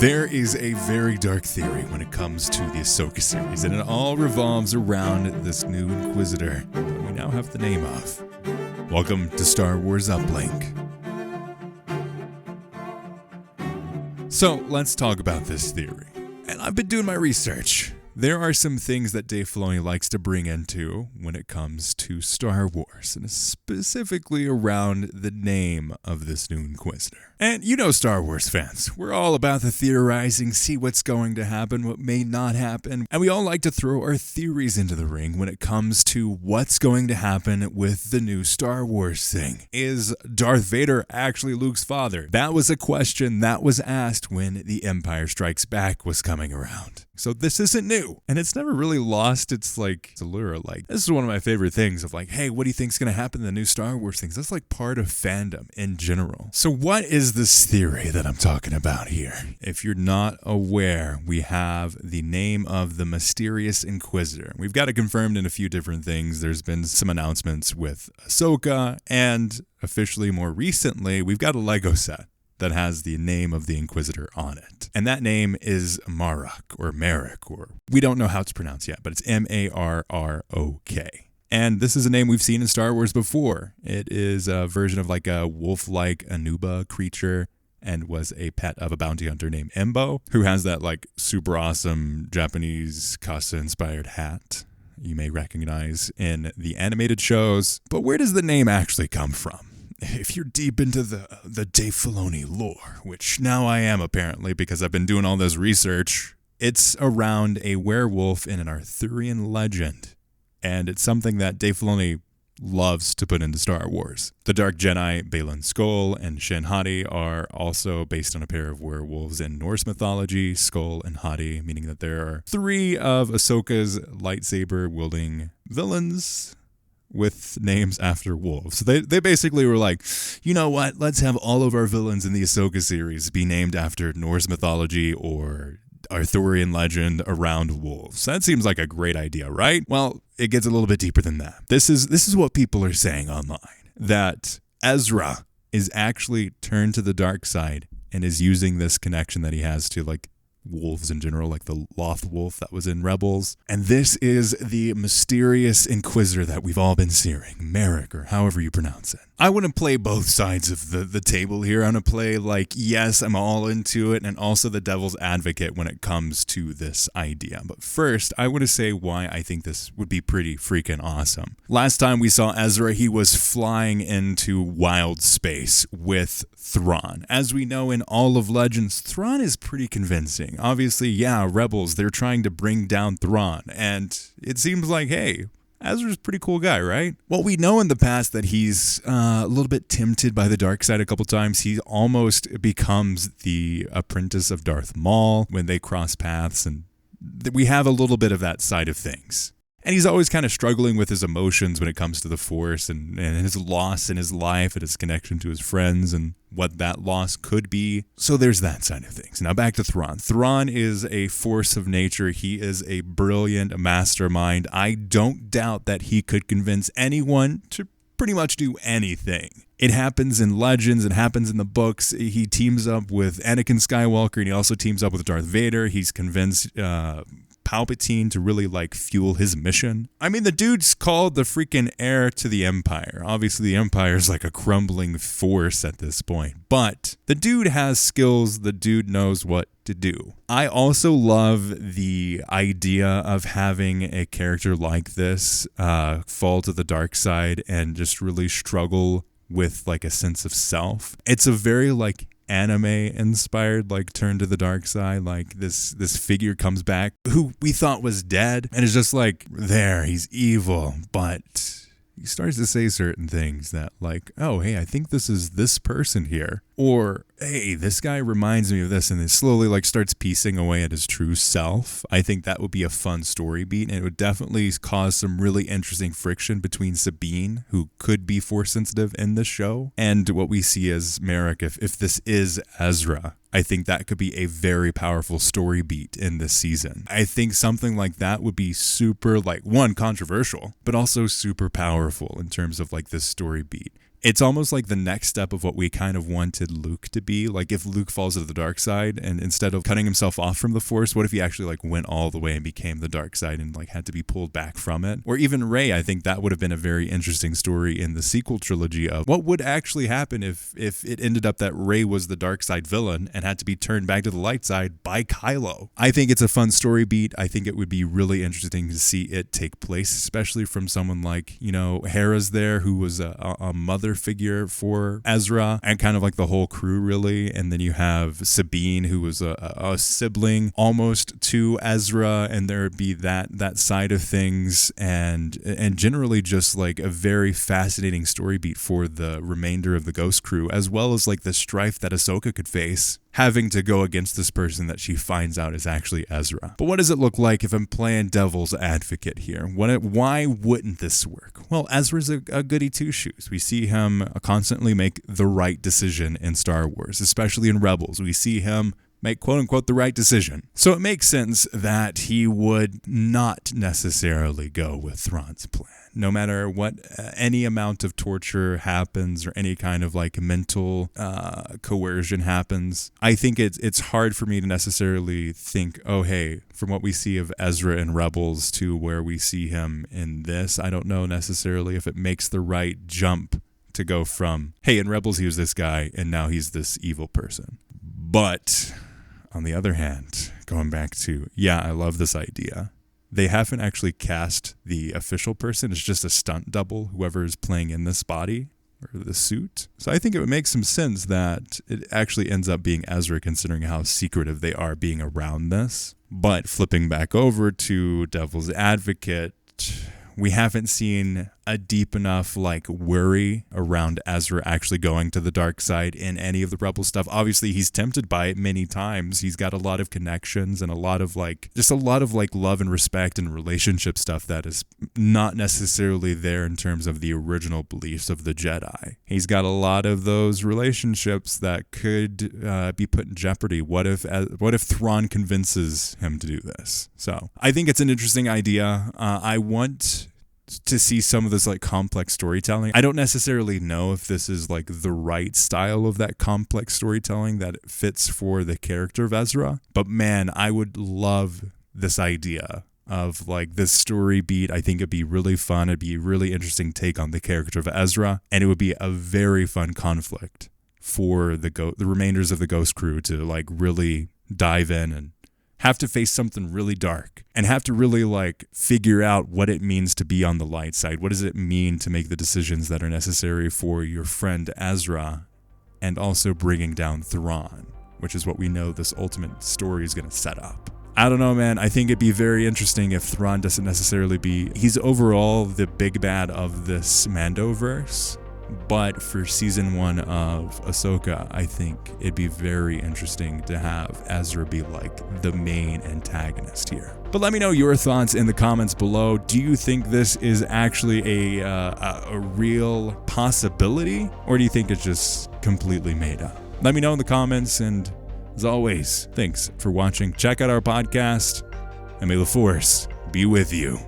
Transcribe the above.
There is a very dark theory when it comes to the Ahsoka series, and it all revolves around this new Inquisitor that we now have the name of. Welcome to Star Wars Uplink. So, let's talk about this theory. And I've been doing my research. There are some things that Dave Filoni likes to bring into when it comes to Star Wars, and specifically around the name of this new Inquisitor. And you know Star Wars fans, we're all about the theorizing, see what's going to happen, what may not happen, and we all like to throw our theories into the ring when it comes to what's going to happen with the new Star Wars thing. Is Darth Vader actually Luke's father? That was a question that was asked when The Empire Strikes Back was coming around. So this isn't new, and it's never really lost its allure. This is one of my favorite things of hey, what do you think's going to happen in the new Star Wars things? That's part of fandom in general. So what is this theory that I'm talking about here? If you're not aware, we have the name of the mysterious Inquisitor. We've got it confirmed in a few different things. There's been some announcements with Ahsoka, and officially more recently, we've got a Lego set that has the name of the Inquisitor on it. And that name is Marok, or Merrick, or we don't know how it's pronounced yet, but it's Marrok. And this is a name we've seen in Star Wars before. It is a version of a wolf-like Anuba creature, and was a pet of a bounty hunter named Embo, who has that super awesome Japanese Casa-inspired hat you may recognize in the animated shows. But where does the name actually come from? If you're deep into the Dave Filoni lore, which now I am apparently because I've been doing all this research, it's around a werewolf in an Arthurian legend. And it's something that Dave Filoni loves to put into Star Wars. The Dark Jedi, Baylan Skoll and Shin Hati, are also based on a pair of werewolves in Norse mythology, Skoll and Hati, meaning that there are three of Ahsoka's lightsaber-wielding villains with names after wolves. So they basically were you know what, let's have all of our villains in the Ahsoka series be named after Norse mythology or Arthurian legend around wolves. That seems like a great idea, right? Well, it gets a little bit deeper than that. This is what people are saying online, that Ezra is actually turned to the dark side and is using this connection that he has to wolves in general, the Loth wolf that was in Rebels. And this is the mysterious Inquisitor that we've all been seeing, Merrick, or however you pronounce it. I want to play both sides of the table here. I want to play yes, I'm all into it, and also the devil's advocate when it comes to this idea. But first, I want to say why I think this would be pretty freaking awesome. Last time we saw Ezra, he was flying into wild space with Thrawn. As we know in all of Legends, Thrawn is pretty convincing. Obviously, yeah, Rebels, they're trying to bring down Thrawn, and it seems hey, Ezra's a pretty cool guy, right? Well, we know in the past that he's a little bit tempted by the dark side a couple times. He almost becomes the apprentice of Darth Maul when they cross paths, and we have a little bit of that side of things. And he's always kind of struggling with his emotions when it comes to the Force and his loss in his life and his connection to his friends and what that loss could be. So there's that side of things. Now back to Thrawn. Thrawn is a force of nature. He is a brilliant mastermind. I don't doubt that he could convince anyone to pretty much do anything. It happens in Legends, it happens in the books. He teams up with Anakin Skywalker, and he also teams up with Darth Vader. He's convinced Palpatine to really fuel his mission. I mean, the dude's called the freaking heir to the Empire. Obviously, the Empire's a crumbling force at this point, but the dude has skills. The dude knows what to do. I also love the idea of having a character like this fall to the dark side and just really struggle with a sense of self. It's a very anime inspired turn to the dark side. This figure comes back who we thought was dead and is just there, he's evil, but he starts to say certain things that oh, hey, I think this is this person here, or hey, this guy reminds me of this, and it slowly starts piecing away at his true self. I think that would be a fun story beat, and it would definitely cause some really interesting friction between Sabine, who could be force sensitive in the show, and what we see as Merrick. If this is Ezra, I think that could be a very powerful story beat in this season. I think something like that would be super, one, controversial, but also super powerful in terms of this story beat. It's almost like the next step of what we kind of wanted Luke to be. Like if Luke falls to the dark side and instead of cutting himself off from the Force, what if he actually like went all the way and became the dark side and like had to be pulled back from it? Or even Rey, I think that would have been a very interesting story in the sequel trilogy of what would actually happen if it ended up that Rey was the dark side villain and had to be turned back to the light side by Kylo. I think it's a fun story beat. I think it would be really interesting to see it take place, especially from someone like, Hera's there, who was a mother figure for Ezra and kind of like the whole crew really. And then you have Sabine, who was a sibling almost to Ezra, and there would be that side of things, and generally just like a very fascinating story beat for the remainder of the Ghost crew, as well as like the strife that Ahsoka could face having to go against this person that she finds out is actually Ezra. But what does it look like if I'm playing devil's advocate here? Why wouldn't this work? Well, Ezra's a goody two-shoes. We see him constantly make the right decision in Star Wars, especially in Rebels. We see him make quote-unquote the right decision. So it makes sense that he would not necessarily go with Thrawn's plan. No matter what, any amount of torture happens or any kind of like mental coercion happens, I think it's hard for me to necessarily think, oh, hey, from what we see of Ezra in Rebels to where we see him in this, I don't know necessarily if it makes the right jump to go from, hey, in Rebels he was this guy and now he's this evil person. But on the other hand, going back to, yeah, I love this idea. They haven't actually cast the official person. It's just a stunt double, whoever is playing in this body or the suit. So I think it would make some sense that it actually ends up being Ezra, considering how secretive they are being around this. But flipping back over to Devil's Advocate, we haven't seen a deep enough like worry around Ezra actually going to the dark side in any of the Rebel stuff. Obviously, he's tempted by it many times. He's got a lot of connections and a lot of love and respect and relationship stuff that is not necessarily there in terms of the original beliefs of the Jedi. He's got a lot of those relationships that could be put in jeopardy. What if Thrawn convinces him to do this? So I think it's an interesting idea. I want to see some of this like complex storytelling. I don't necessarily know if this is like the right style of that complex storytelling that fits for the character of Ezra, but man, I would love this idea of like this story beat. I think it'd be really fun. It'd be a really interesting take on the character of Ezra, and it would be a very fun conflict for the remainders of the Ghost crew to like really dive in and have to face something really dark and have to really like figure out what it means to be on the light side. What does it mean to make the decisions that are necessary for your friend Ezra, and also bringing down Thrawn, which is what we know this ultimate story is going to set up. I don't know, man. I think it'd be very interesting if Thrawn doesn't necessarily he's overall the big bad of this Mandoverse. But for season 1 of Ahsoka, I think it'd be very interesting to have Ezra be like the main antagonist here. But let me know your thoughts in the comments below. Do you think this is actually a real possibility, or do you think it's just completely made up? Let me know in the comments, and as always, thanks for watching. Check out our podcast, and may the Force be with you.